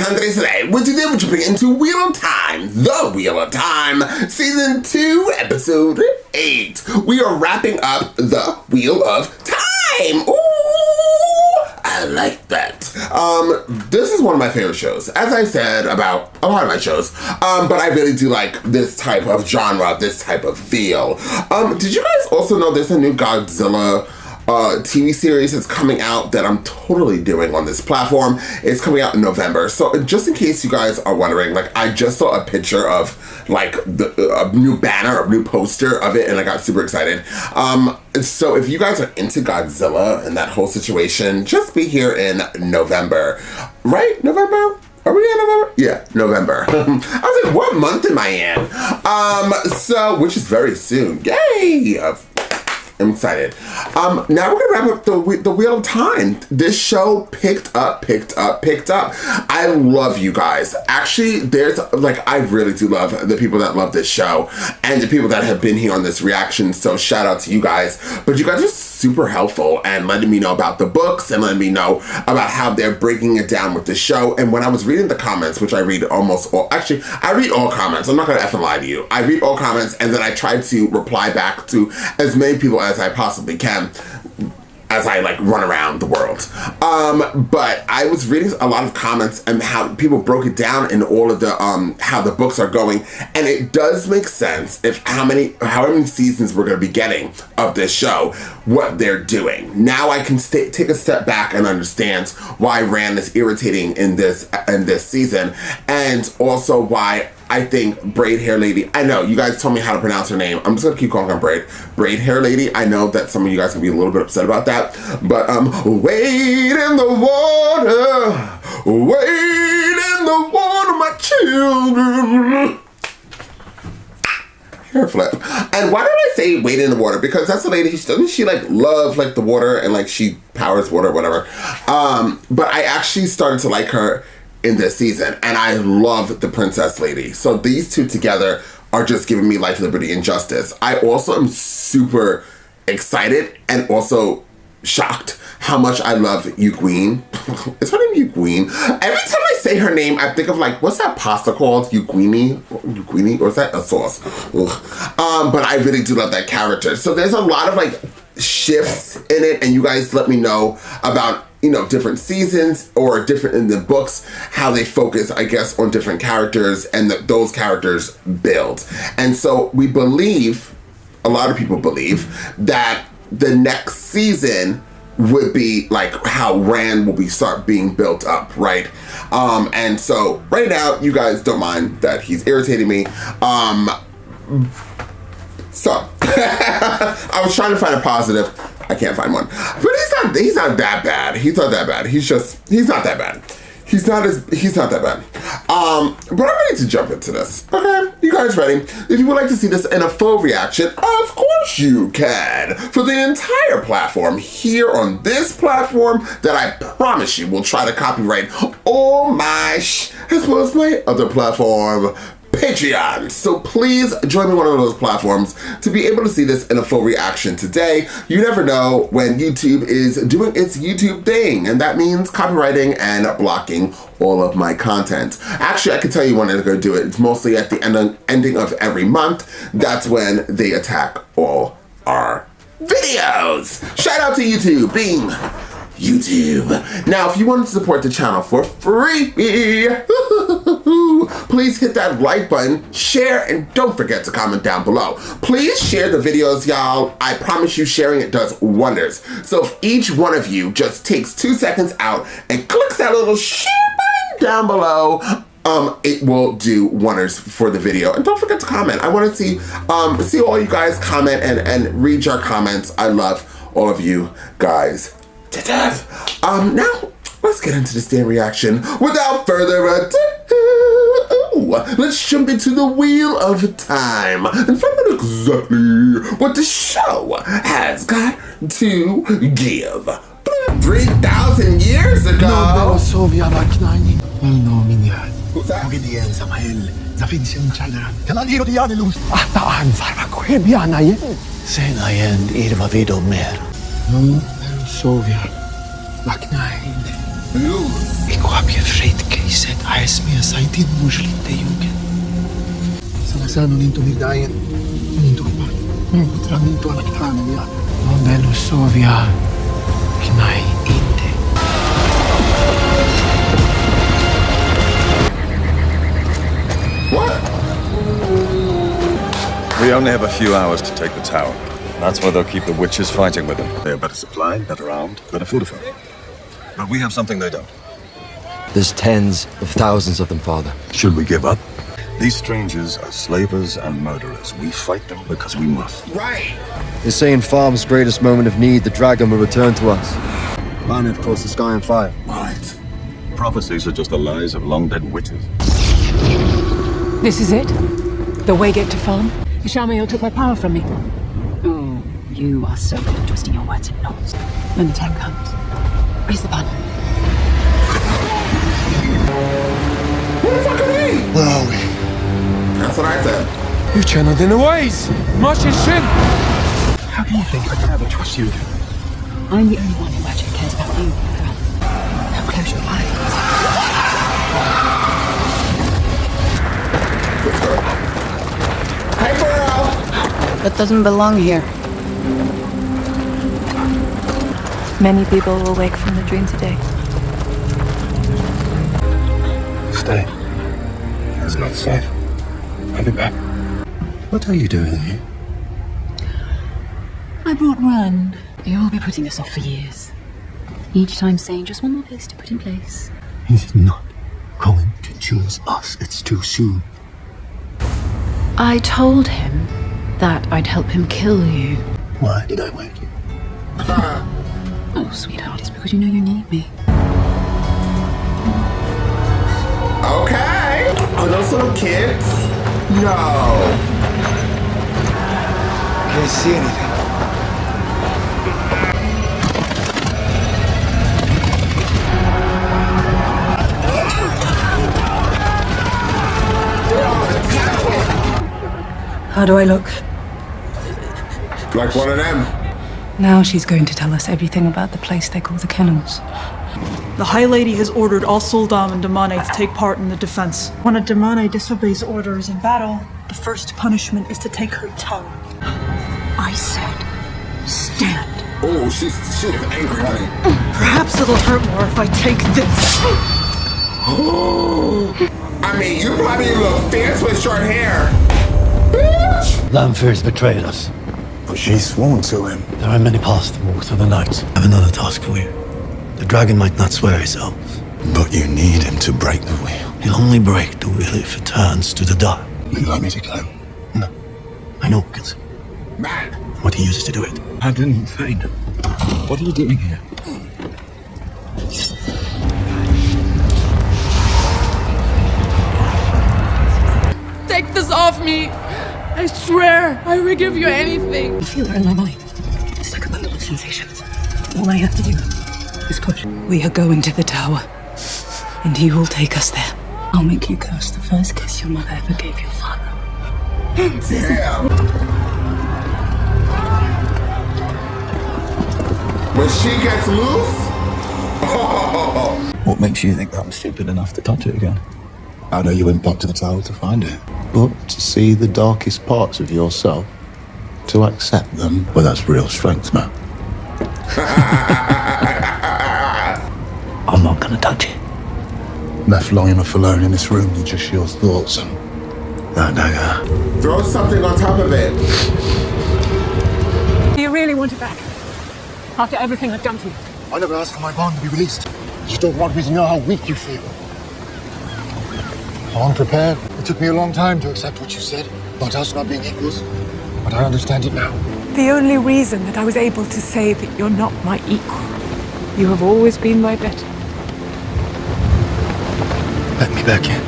Andres today. What today we're jumping into Wheel of Time, The Wheel of Time, Season 2, Episode 8. We are wrapping up The Wheel of Time. Ooh, I like that. This is one of my favorite shows, as I said about a lot of my shows, but I really do like this type of genre, this type of feel. Did you guys also know there's a new Godzilla TV series that's coming out that I'm totally doing on this platform? It's coming out in November. So just in case you guys are wondering, like, I just saw a picture of like a new banner, a new poster of it, and I got super excited. So if you guys are into Godzilla and that whole situation, just be here in November. Right? November? Are we in November? Yeah, November. I was like, what month am I in? So, which is very soon. Yay! I'm excited. Now we're gonna wrap up the Wheel of Time. This show picked up. I love you guys. Actually, there's like, I really do love the people that love this show and the people that have been here on this reaction. So shout out to you guys. But you guys are super helpful and letting me know about the books and letting me know about how they're breaking it down with the show. And when I was reading the comments, which I read almost all, actually, I read all comments. I'm not gonna effing lie to you. I read all comments and then I try to reply back to as many people as I possibly can as I like run around the world. But I was reading a lot of comments and how people broke it down in all of the how the books are going, and it does make sense if however many seasons we're going to be getting of this show, what they're doing. Now I can take a step back and understand why Rand is irritating in this season, and also why I think Braid Hair Lady, I know you guys told me how to pronounce her name. I'm just gonna keep calling her Braid Hair Lady. I know that some of you guys can be a little bit upset about that, but wade in the water, my children. Hair flip. And why did I say wade in the water? Because that's the lady, doesn't she like love like the water and like she powers water or whatever. But I actually started to like her in this season, and I love the princess lady. So these two together are just giving me life, liberty, and justice. I also am super excited and also shocked how much I love Uguine. Is her name Uguine? Every time I say her name, I think of like, what's that pasta called? Uguine? Or is that a sauce? Ugh. But I really do love that character. So there's a lot of like shifts in it, and you guys let me know about, you know, different seasons or different in the books, how they focus, I guess, on different characters and those characters build. And so we believe, a lot of people believe, that the next season would be like how Rand will start being built up, right? And so right now, you guys don't mind that he's irritating me. So I was trying to find a positive. I can't find one. But he's not that bad. He's not that bad. He's not that bad. He's not that bad. But I'm ready to jump into this. Okay, you guys ready? If you would like to see this in a full reaction, of course you can. For the entire platform, here on this platform that I promise you will try to copyright all my as well as my other platform, Patreon. So please join me on one of those platforms to be able to see this in a full reaction today. You never know when YouTube is doing its YouTube thing, and that means copywriting and blocking all of my content. Actually, I can tell you when they're going to do it. It's mostly at the ending of every month. That's when they attack all our videos. Shout out to YouTube, being YouTube. Now, if you want to support the channel for free, please hit that like button, share, and don't forget to comment down below. Please share the videos, y'all. I promise you, sharing it does wonders. So if each one of you just takes 2 seconds out and clicks that little share button down below, it will do wonders for the video. And don't forget to comment. I want to see all you guys comment and read your comments. I love all of you guys to death. Now let's get into this damn reaction. Without further ado, let's jump into the Wheel of Time and find out exactly what the show has got to give. 3,000 years ago. Who's that? Ik heb je vreed gezet, hij Saitin mo siya tayugan. Sa non intumidayan, nintupan. Putrang nintu anak tangan niya. Modello Sovia, kinay inte. What? We only have a few hours to take the tower. That's where they'll keep the witches fighting with them. They're better supplied, better armed, better fortified. But we have something they don't. There's tens of thousands of them, Father. Should we give up? These strangers are slavers and murderers. We fight them because we must. Right. They say in Farm's greatest moment of need, the dragon will return to us. Planet across the sky on fire. What? Prophecies are just the lies of long-dead witches. This is it? The way gate to Farm? Ishamael took my power from me. Oh, you are so good at twisting your words in knots. When the time comes, raise the banner. What the fuck are they? Where are we? That's what I said. You channeled in the ways. March and shin. How can you think I can ever trust you again? I'm the only one who actually cares about you, Pearl. Now close your eyes. Hey, girl. That doesn't belong here. Many people will wake from the dream today. Stay. It's not safe. I'll be back. What are you doing here? I brought Run. You'll be putting this off for years. Each time saying just one more place to put in place. He's not going to choose us. It's too soon. I told him that I'd help him kill you. Why did I wake you? Oh, sweetheart, it's because you know you need me. Okay. Are those little kids? No. Can't see anything. How do I look? Like one of them. Now she's going to tell us everything about the place they call the kennels. The High Lady has ordered all Suldam and Damane to take part in the defense. When a Damane disobeys orders in battle, the first punishment is to take her tongue. I said, stand. Oh, she is angry, honey. Perhaps it'll hurt more if I take this. I mean, you probably look fierce with short hair. Bitch! Lanfear's betrayed us. But she's sworn to him. There are many paths to walk through the night. I have another task for you. The dragon might not swear his oath. But you need him to break the wheel. He'll only break the wheel if it turns to the dark. Would you like me to climb? No. I know Wilkins. Man. What he uses to do it. I didn't faint. What are you doing here? Take this off me! I swear, I will give you anything. I feel her in my mind. It's like a bundle of sensations. All I have to do is push. We are going to the tower, and you will take us there. I'll make you curse the first kiss your mother ever gave your father. Damn. When she gets loose? Oh. What makes you think that I'm stupid enough to touch it again? I know you went back to the tower to find it. But to see the darkest parts of yourself, to accept them, well, that's real strength, man. I'm not gonna touch it. Left long enough alone in this room to just your thoughts and that dagger. Throw something on top of it. Do you really want it back? After everything I've done to you? I never asked for my bond to be released. You just don't want me to know how weak you feel. I'm unprepared. It took me a long time to accept what you said about us not being equals, but I understand it now. The only reason that I was able to say that you're not my equal, you have always been my better. Let me back in.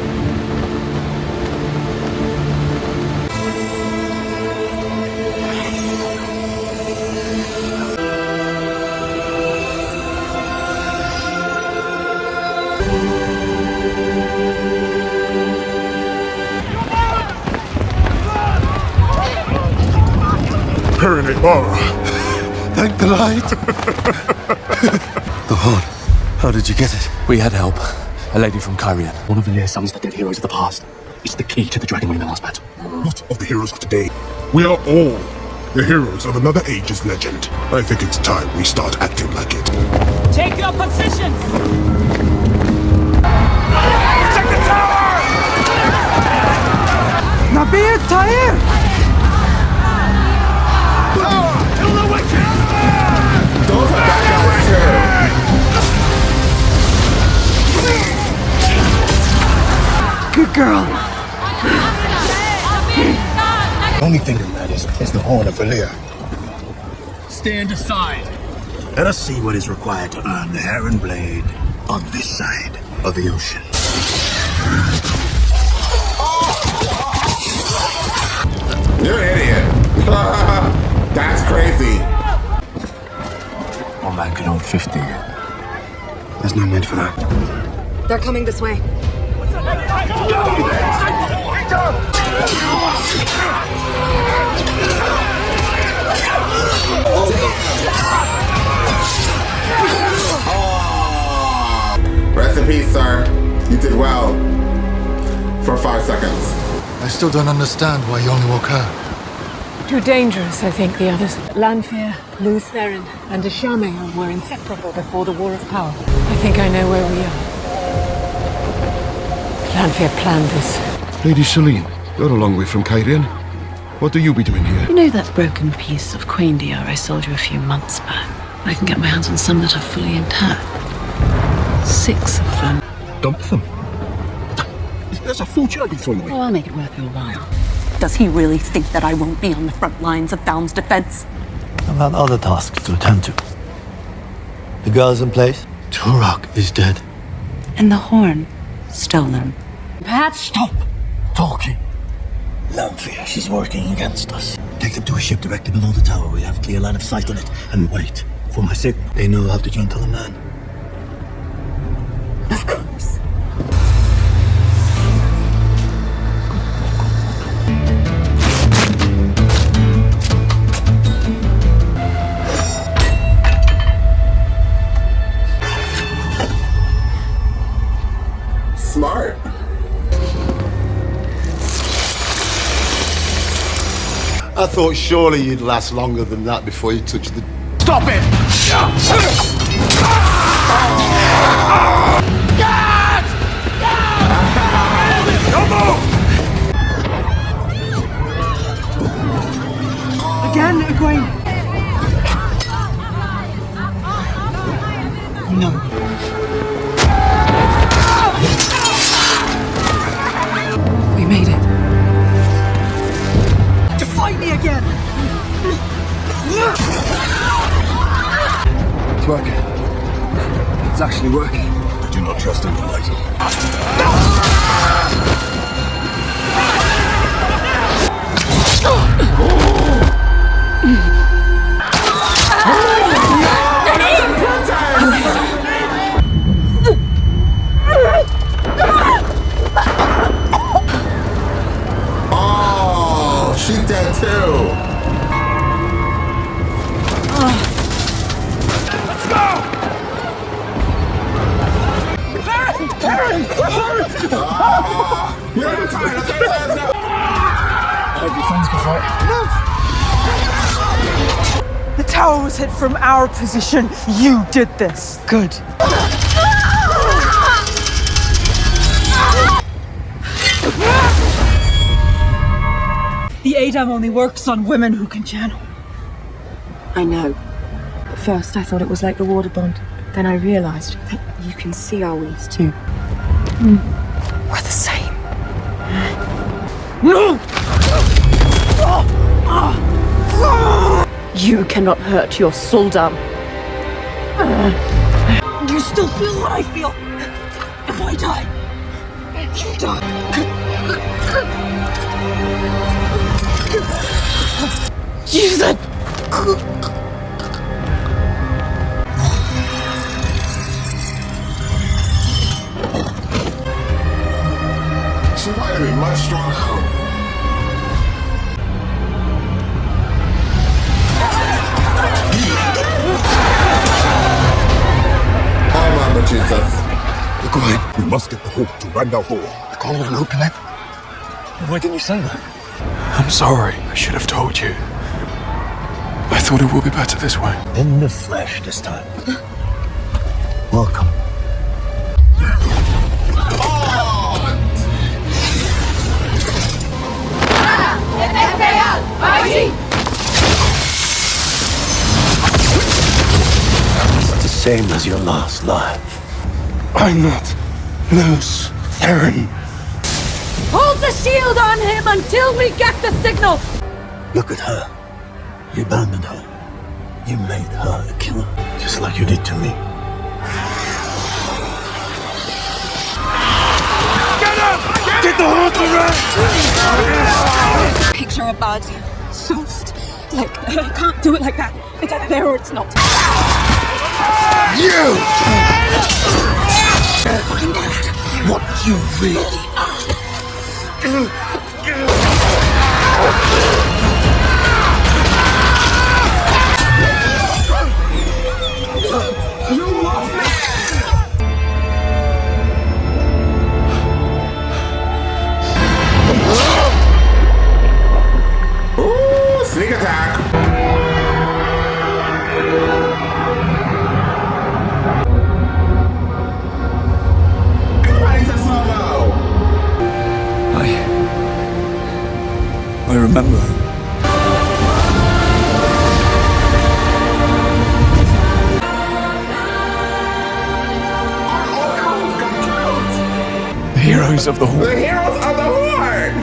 Thank the light. The horn. How did you get it? We had help. A lady from Kyrian. One of Valyr's sons, the dead heroes of the past. It's the key to the dragon wing in the last battle. Not of the heroes of today. We are all the heroes of another age's legend. I think it's time we start acting like it. Take your positions! Take the tower! Nabir Tahir! Kill the witches! Those are bad guys too. Good girl. The only thing that matters is the horn of Valyr. Stand aside. Let us see what is required to earn the Heron Blade on this side of the ocean. You're an idiot. That's crazy. One man can hold 50. There's no need for that. They're coming this way. Rest in peace, sir. You did well. For 5 seconds. I still don't understand why you only woke her. Too dangerous, I think, the others. Lanfear, Luz Therin, and Ashame were inseparable before the War of Power. I think I know where we are. Lanfear planned this. Lady Celine, you're a long way from Kyrian. What do you be doing here? You know that broken piece of quaindier I sold you a few months back? I can get my hands on some that are fully intact. 6 of them. Dump them. There's a fortune I'd be throwing away. Oh, I'll make it worth your while. Does he really think that I won't be on the front lines of Thalm's defense? I've got other tasks to attend to. The girl's in place. Turok is dead. And the horn. Stolen. Pat, stop talking. Lanfear, she's working against us. Take them to a ship directly below the tower. We have clear line of sight on it. And wait for my signal. They know how to gentle a man. Of course. Smart. I thought surely you'd last longer than that before you touched the... Stop it! Again, Egwene. No. We made it. To fight me again! It's working. It's actually working. I do not trust in the light. Oh, she's dead too. Let's go! You're out of time. Let's go. I hope your friends can fight. The tower was hit from our position. You did this. Good. The Adam only works on women who can channel. I know. At first I thought it was like the water bond. Then I realized that you can see our weaves too. We're the same. No! You cannot hurt your Suldam. You still feel what I feel. If I die, you die. You said... She's probably gonna be much stronger. Oh, Mama Jesus. Go ahead. We must get the hope to Randall Hall. The call of an opening? Why didn't you say that? I'm sorry. I should have told you. I thought it would be better this way. In the flesh this time. Welcome. It's the same as your last life. I'm not loose, Theron. Hold the shield on him until we get the signal! Look at her. You abandoned her. You made her a killer, just like you did to me. Get up! Get the horse around! Picture a body, soft. Like, I can't do it like that. It's either there or it's not. You! Find out what you really are. You lost me! Ooh, sneak attack! Everybody to slow-mo! I remember. The heroes of the Horde. The heroes of the Horde!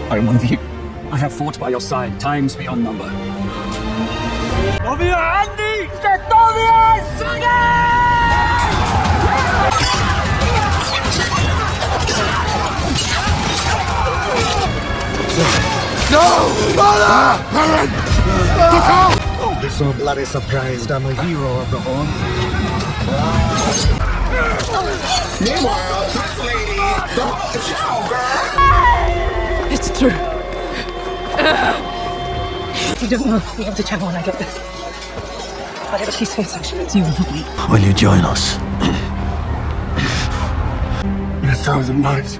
I am one of you. I have fought by your side times beyond number. Don't be so bloody surprised. I'm a hero of the Horde. Meanwhile, this lady, the show girl! It's true. You don't know if I'll be able to channel when I get there. Whatever she's facing, she needs you, not me. Will you join us? In 1,000 lives,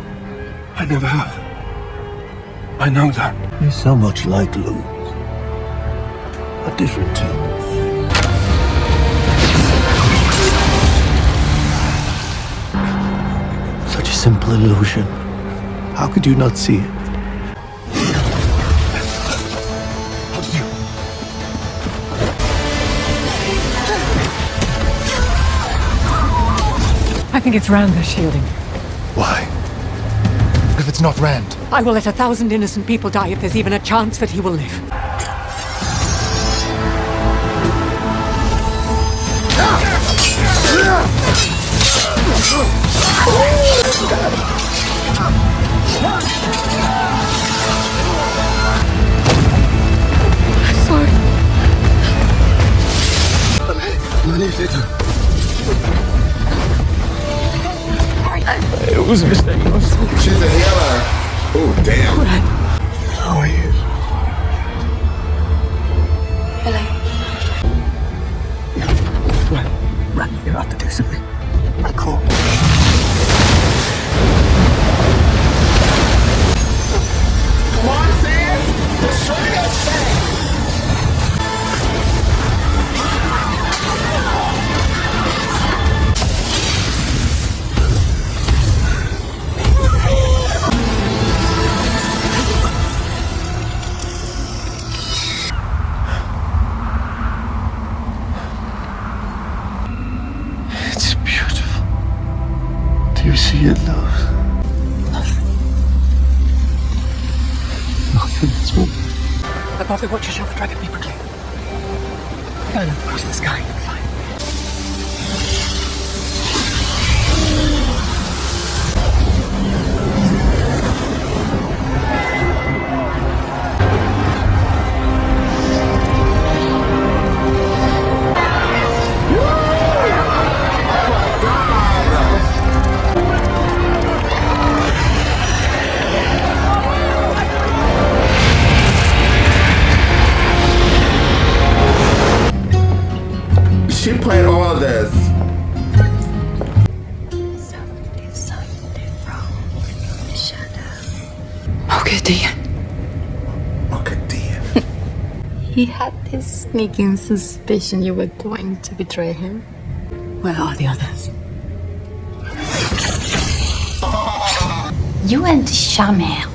I never have. I know that. You're so much like Luke. But different too. Such a simple illusion. How could you not see it? I think it's Rand they're shielding. Why? If it's not Rand. I will let 1,000 innocent people die if there's even a chance that he will live. Sorry. It was a mistake. She's a healer. Oh, damn. How are you? Hello. Rand, you have to do something. I call. Come on, sis! Destroy that thing! It's beautiful. Do you see it, love? Nothing is wrong. Above the watcher shall the dragon be proclaimed. Burn across the sky and fire. Gideon. He had this sneaking suspicion you were going to betray him. Where are the others? You and Shamir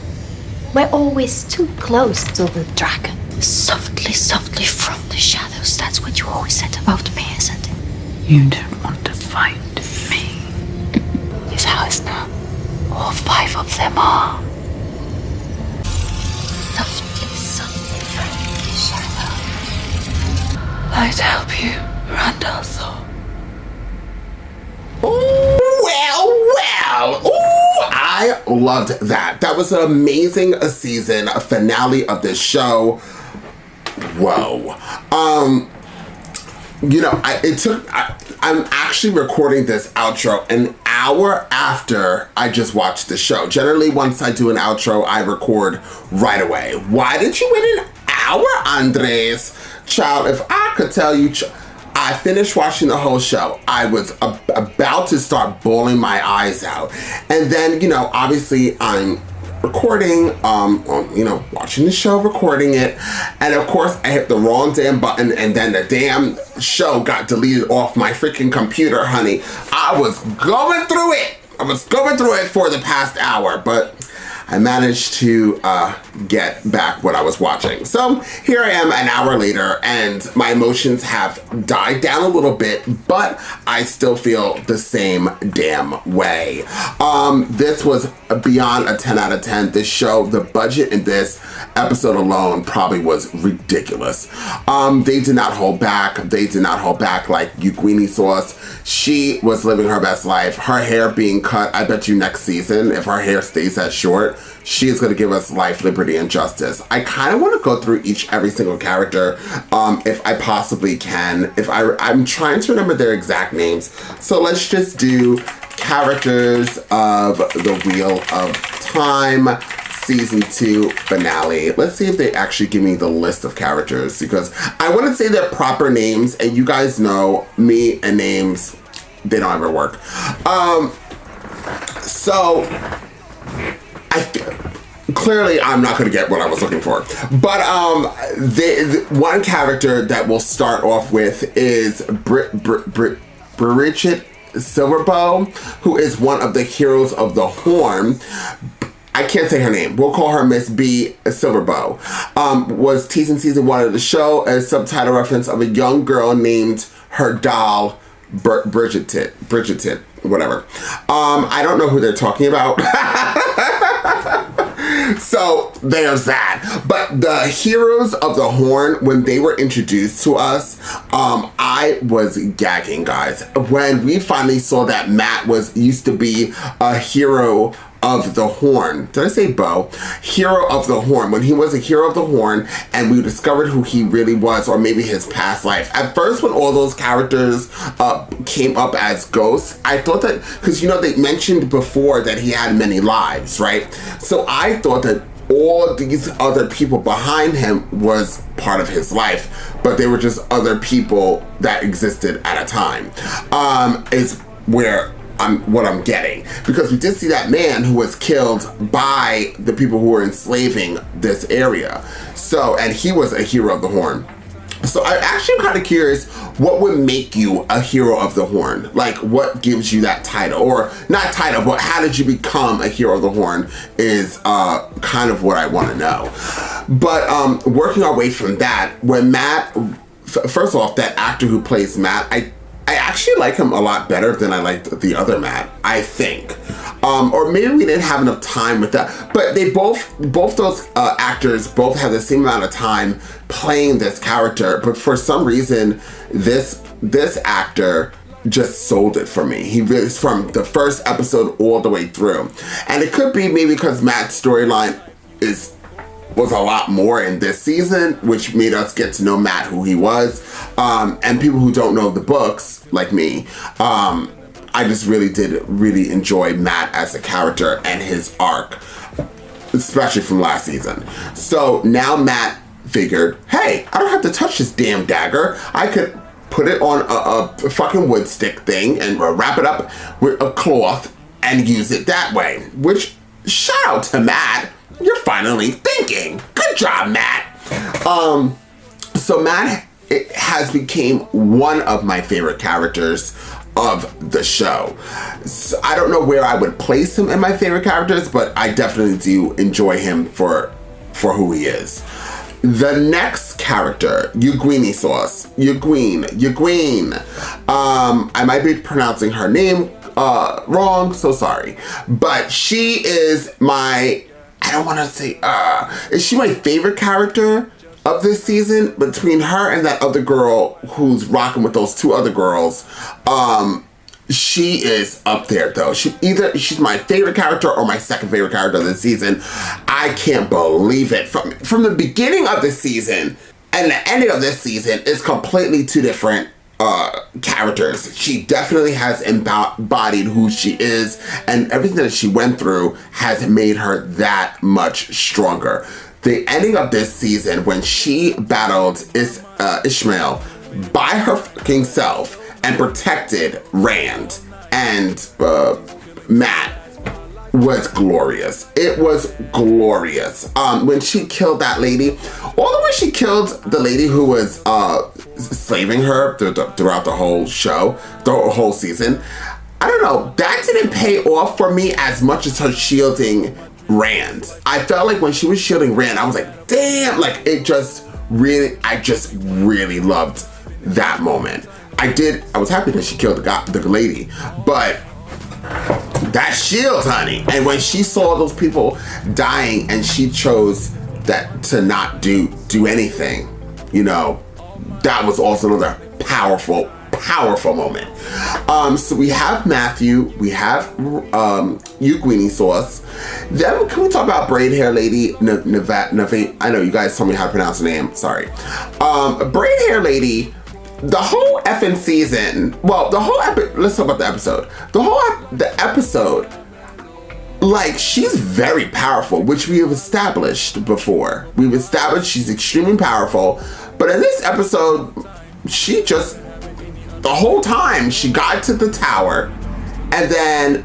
were always too close to the dragon. Softly, softly from the shadows. That's what you always said about me, isn't it? You don't want to fight me. His house now. All 5 of them are. Softly, softly from the shadows. I'd help you, Randall Thor. Well. Ooh, I loved that. That was an amazing season finale of this show. Whoa. I'm actually recording this outro an hour after I just watched the show. Generally, once I do an outro, I record right away. Why did you wait an hour, Andres? Child, if I could tell you, I finished watching the whole show. I was about to start bawling my eyes out. And then, obviously I'm recording, watching the show, recording it. And of course I hit the wrong damn button and then the damn show got deleted off my freaking computer, honey. I was going through it for the past hour, but I managed to get back what I was watching. So here I am an hour later and my emotions have died down a little bit, but I still feel the same damn way. This was beyond a 10 out of 10. This show, the budget in this episode alone probably was ridiculous. They did not hold back. Like Uguini Sauce. She was living her best life. Her hair being cut. I bet you next season, if her hair stays that short, she is going to give us life, liberty, and justice. I kind of want to go through every single character, if I possibly can. I'm trying to remember their exact names. So let's just do characters of the Wheel of Time season 2 finale. Let's see if they actually give me the list of characters, because I want to say their proper names, and you guys know me and names, they don't ever work. So clearly I'm not going to get what I was looking for. But the one character that we'll start off with is Bridget Silverbow, who is one of the heroes of the Horn. I can't say her name. We'll call her Miss B Silverbow. Was teased in season 1 of the show as subtitle reference of a young girl named her doll Bridget, whatever. I don't know who they're talking about. So there's that. But the heroes of the Horn, when they were introduced to us, I was gagging, guys. When we finally saw that Matt used to be a hero of the Horn. Did I say bow? Hero of the Horn. When he was a hero of the Horn and we discovered who he really was, or maybe his past life. At first, when all those characters came up as ghosts, I thought that, because they mentioned before that he had many lives, right? So I thought that all these other people behind him was part of his life, but they were just other people that existed at a time. Is where what I'm getting, because we did see that man who was killed by the people who were enslaving this area. So, and he was a hero of the Horn. So I actually am kind of curious, what would make you a hero of the Horn? Like, what gives you that title? Or not title, but how did you become a hero of the Horn is kind of what I want to know. But working our way from that, when Matt, first off, that actor who plays Matt, I actually like him a lot better than I liked the other Matt, I think. Or maybe we didn't have enough time with that. But they both those actors both have the same amount of time playing this character. But for some reason, this actor just sold it for me. He really, from the first episode all the way through. And it could be maybe because Matt's storyline was a lot more in this season, which made us get to know Matt, who he was. And people who don't know the books, like me, I just really enjoy Matt as a character and his arc, especially from last season. So now Matt figured, hey, I don't have to touch this damn dagger. I could put it on a fucking wood stick thing and wrap it up with a cloth and use it that way. Which, shout out to Matt. you're finally thinking. Good job, Matt. So Matt has became one of my favorite characters of the show. So I don't know where I would place him in my favorite characters, but I definitely do enjoy him for who he is. The next character, Eugenie Sauce. Eugene. I might be pronouncing her name wrong, so sorry. But she is my, I don't want to say, is she my favorite character of this season? Between her and that other girl who's rocking with those two other girls, she is up there though. She's my favorite character or my second favorite character of this season. I can't believe it. From the beginning of the season and the ending of this season is completely two different characters. She definitely has embodied who she is, and everything that she went through has made her that much stronger. The ending of this season, when she battled Ishmael by her fucking self and protected Rand and Matt, was glorious. It was glorious. When she killed that lady, all the way she killed the lady who was slaving her throughout the whole show, the whole season. I don't know, that didn't pay off for me as much as her shielding Rand. I felt like when she was shielding Rand, I was like, damn, like I just really loved that moment. I was happy that she killed the lady, but that shield, honey. And when she saw those people dying and she chose that to not do anything, you know, that was also another powerful moment. So we have Matthew, we have Eugenie Sauce. Then can we talk about braid hair lady Naveen? I know you guys told me how to pronounce her name, sorry. Braid hair lady, the whole effing season, well, let's talk about the episode. The episode, like, she's very powerful, which we have established before. We've established she's extremely powerful, but in this episode, she just, the whole time, she got to the tower, and then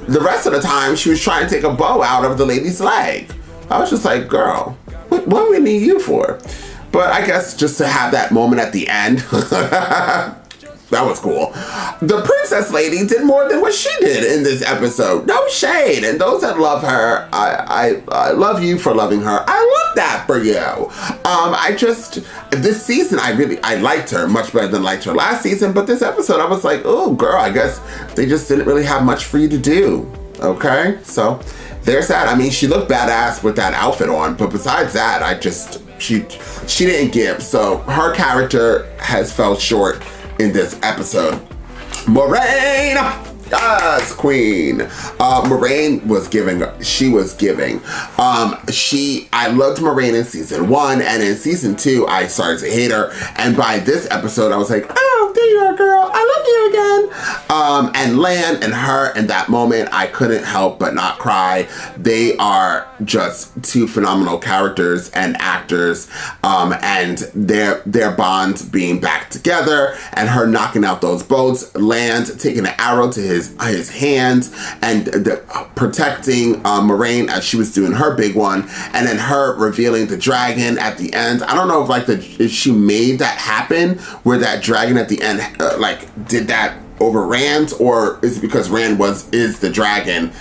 the rest of the time, she was trying to take a bow out of the lady's leg. I was just like, girl, what do we need you for? But I guess just to have that moment at the end, that was cool. The princess lady did more than what she did in this episode. No shade. And those that love her, I love you for loving her. I love that for you. This season, I liked her much better than liked her last season. But this episode, I was like, oh, girl, I guess they just didn't really have much for you to do. Okay? So there's that. I mean, she looked badass with that outfit on. But besides that, she didn't give. So her character has fell short in this episode. Moraine, yes, queen. Moraine was giving. I loved Moraine in season 1, and in season 2, I started to hate her. And by this episode, I was like, oh, there you are, girl. I love you again. And Lan and her in that moment, I couldn't help but not cry. They are just two phenomenal characters and actors, and their bond being back together, and her knocking out those boats, Land taking an arrow to his hand, and protecting Moraine as she was doing her big one, and then her revealing the dragon at the end. I don't know if she made that happen, where that dragon at the end did that over Rand, or is it because Rand is the dragon,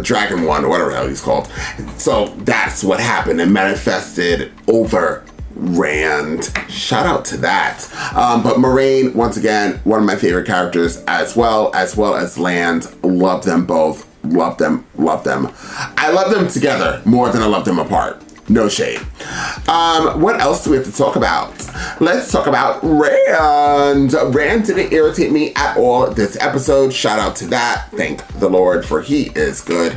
Dragon One, or whatever the hell he's called. So that's what happened and manifested over Rand. Shout out to that. But Moraine, once again, one of my favorite characters, as well as Land. Love them both. Love them. I love them together more than I love them apart. No shade. What else do we have to talk about? Let's talk about Rand. Rand didn't irritate me at all this episode. Shout out to that. Thank the Lord, for he is good.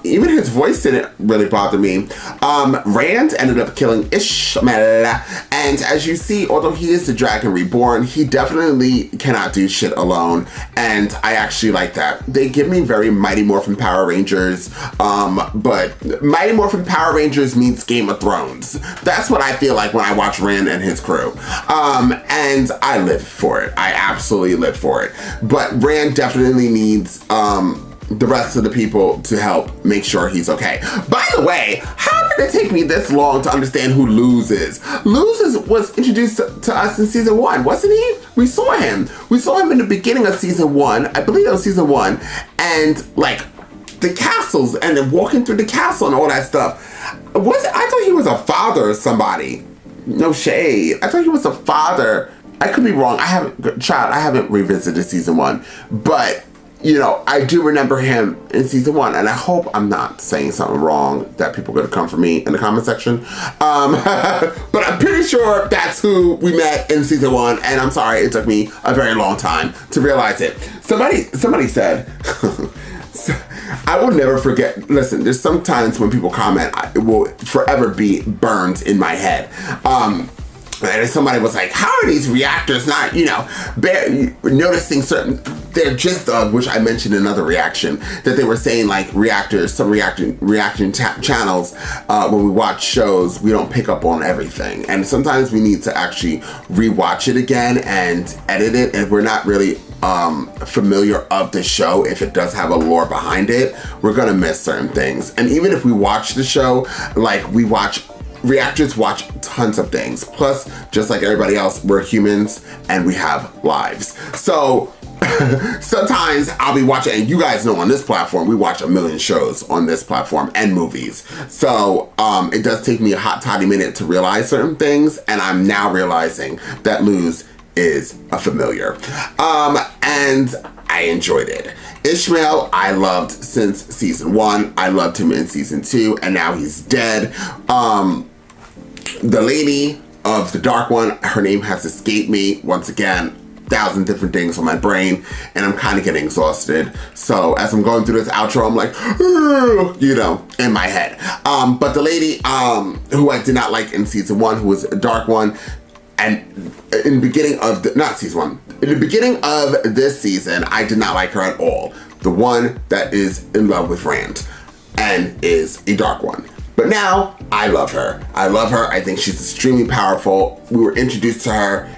Even his voice didn't really bother me. Rand ended up killing Ishmael. And as you see, although he is the Dragon Reborn, he definitely cannot do shit alone. And I actually like that. They give me very Mighty Morphin Power Rangers. But Mighty Morphin Power Rangers means Game of Thrones. That's what I feel like when I watch Rand and his crew. And I live for it. I absolutely live for it. But Rand definitely needs the rest of the people to help make sure he's okay. By the way, how did it take me this long to understand who Luz is? Luz was introduced to us in season 1, wasn't he? We saw him. We saw him in the beginning of season 1. I believe it was season 1. And like the castles and then walking through the castle and all that stuff. I thought he was a father of somebody. No shade. I thought he was a father. I could be wrong. I haven't revisited season 1, but you know, I do remember him in season 1, and I hope I'm not saying something wrong that people are gonna come for me in the comment section. But I'm pretty sure that's who we met in season 1, and I'm sorry it took me a very long time to realize it. Somebody said, I will never forget. Listen, there's sometimes when people comment, it will forever be burned in my head. And somebody was like, how are these reactors not, you know, noticing their gist of, which I mentioned in another reaction, that they were saying like some reaction channels, when we watch shows, we don't pick up on everything. And sometimes we need to actually rewatch it again and edit it. And we're not really familiar of the show. If it does have a lore behind it, we're gonna miss certain things. And even if we watch the show, like reactors watch tons of things. Plus, just like everybody else, we're humans and we have lives. So sometimes I'll be watching, and you guys know on this platform, we watch a million shows on this platform and movies. So it does take me a hot toddy minute to realize certain things, and I'm now realizing that Luz is a familiar. And I enjoyed it. Ishmael, I loved since season 1. I loved him in season 2, and now he's dead. The lady of the Dark One, her name has escaped me once again. 1,000 different things on my brain, and I'm kind of getting exhausted. So as I'm going through this outro, I'm like, you know, in my head. But the lady who I did not like in season 1, who was a Dark One, and in the beginning of in the beginning of this season, I did not like her at all. The one that is in love with Rand and is a Dark One. But now, I love her. I think she's extremely powerful. We were introduced to her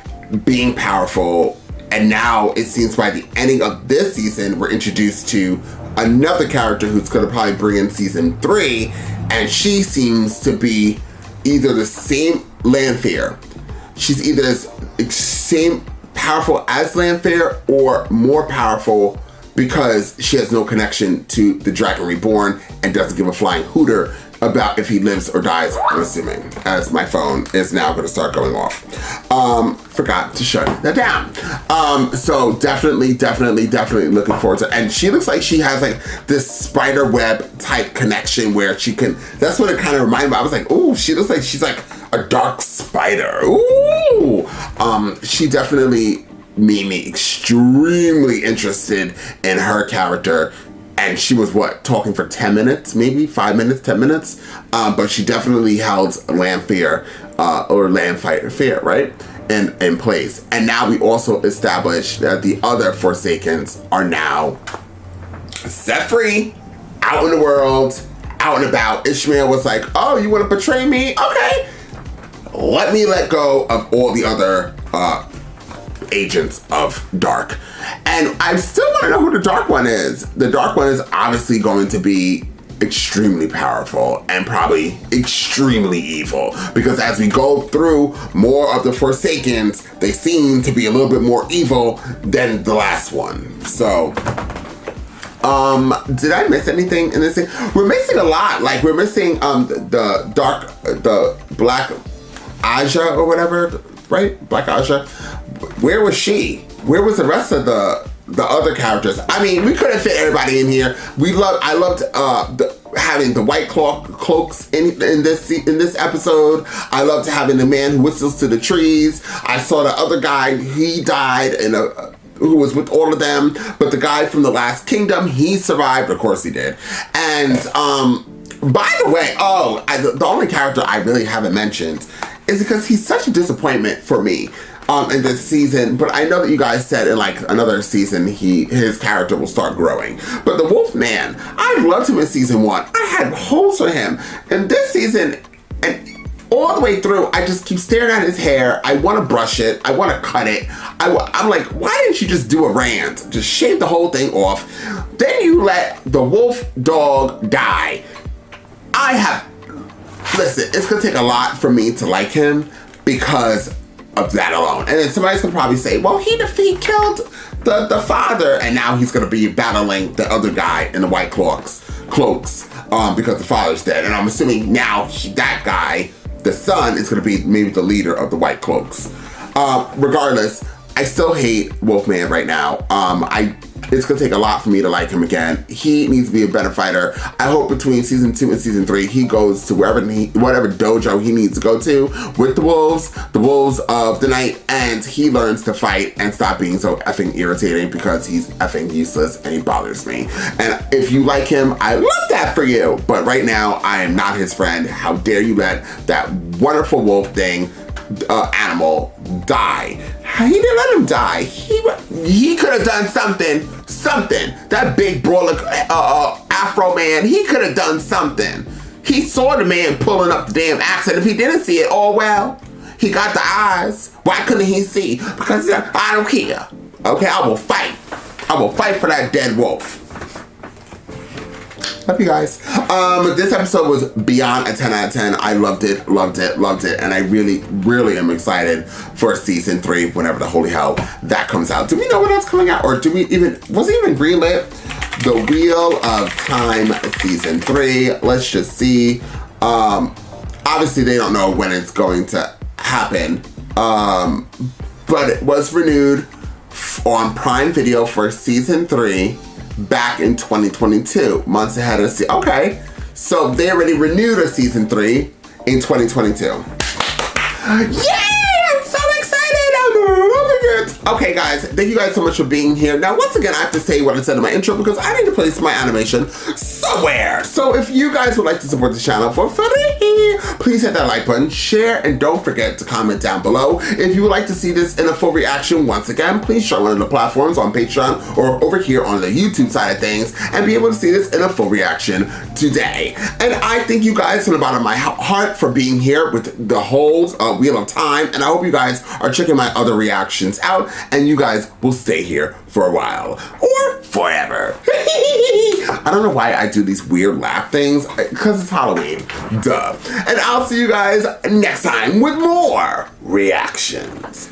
being powerful, and now it seems by the ending of this season, we're introduced to another character who's gonna probably bring in season 3, and she seems to be either the same Lanfear. She's either the same powerful as Lanfear or more powerful because she has no connection to the Dragon Reborn and doesn't give a flying hooter about if he lives or dies, I'm assuming, as my phone is now going to start going off. Forgot to shut that down. So definitely looking forward to, and she looks like she has like this spider web type connection where she can, that's what it kind of reminded me. I was like, ooh, she looks like she's like a dark spider. Ooh. She definitely made me extremely interested in her character. And she was talking for 10 minutes, maybe 5 minutes, 10 minutes. But she definitely held Lanfear, or Lanfear, right? In place. And now we also established that the other Forsakens are now set free, out in the world, out and about. Ishmael was like, oh, you want to betray me? Okay. Let me let go of all the other agents of Dark. And I still want to know who the Dark One is. The Dark One is obviously going to be extremely powerful and probably extremely evil, because as we go through more of the Forsakens, they seem to be a little bit more evil than the last one. So did I miss anything in this thing? We're missing a lot. Like, we're missing the Black Aja or whatever, right? Black Aja. Where was she? Where was the rest of the other characters? I mean, we couldn't fit everybody in here. I loved having the white cloaks in this episode. I loved having the man who whistles to the trees. I saw the other guy, he died, and who was with all of them. But the guy from the Last Kingdom, he survived. Of course he did. And by the way, the only character I really haven't mentioned is because he's such a disappointment for me in this season. But I know that you guys said in like another season his character will start growing. But the Wolf Man, I loved him in season 1. I had hopes for him. And this season, and all the way through, I just keep staring at his hair. I want to brush it. I want to cut it. I'm like, why didn't you just do a rant? Just shave the whole thing off. Then you let the wolf dog die. Listen, it's going to take a lot for me to like him because of that alone. And then somebody's going to probably say, well, he killed the father, and now he's going to be battling the other guy in the white cloaks because the father's dead. And I'm assuming now that guy, the son, is going to be maybe the leader of the white cloaks. Regardless, I still hate Wolfman right now. It's gonna take a lot for me to like him again. He needs to be a better fighter. I hope between season 2 and season 3, he goes to whatever dojo he needs to go to with the wolves of the night, and he learns to fight and stop being so effing irritating because he's effing useless and he bothers me. And if you like him, I love that for you. But right now, I am not his friend. How dare you let that wonderful wolf thing animal die? He didn't let him die. He could have done something. That big brawler Afro man, he could have done something. He saw the man pulling up the damn axe, and if he didn't see it, oh well. He got the eyes. Why couldn't he see? Because I don't care. Okay, I will fight. I will fight for that dead wolf. Love you guys. This episode was beyond a 10 out of 10. I loved it. And I really, really am excited for season 3, whenever the holy hell that comes out. Do we know when that's coming out? Or was it even greenlit? The Wheel of Time season 3. Let's just see. Obviously they don't know when it's going to happen. But it was renewed on Prime Video for season 3. Back in 2022, months ahead of okay, so they already renewed a season 3 in 2022. Yay! I'm so excited! I'm loving it. Okay, guys, thank you guys so much for being here. Now, once again, I have to say what I said in my intro because I need to place my animation somewhere. So if you guys would like to support the channel for free, please hit that like button, share, and don't forget to comment down below. If you would like to see this in a full reaction, once again, please join one of the platforms on Patreon or over here on the YouTube side of things and be able to see this in a full reaction today. And I thank you guys from the bottom of my heart for being here with the whole Wheel of Time, and I hope you guys are checking my other reactions out and you guys will stay here for a while or forever. I don't know why I do these weird laugh things, because it's Halloween, duh. And I'll see you guys next time with more reactions.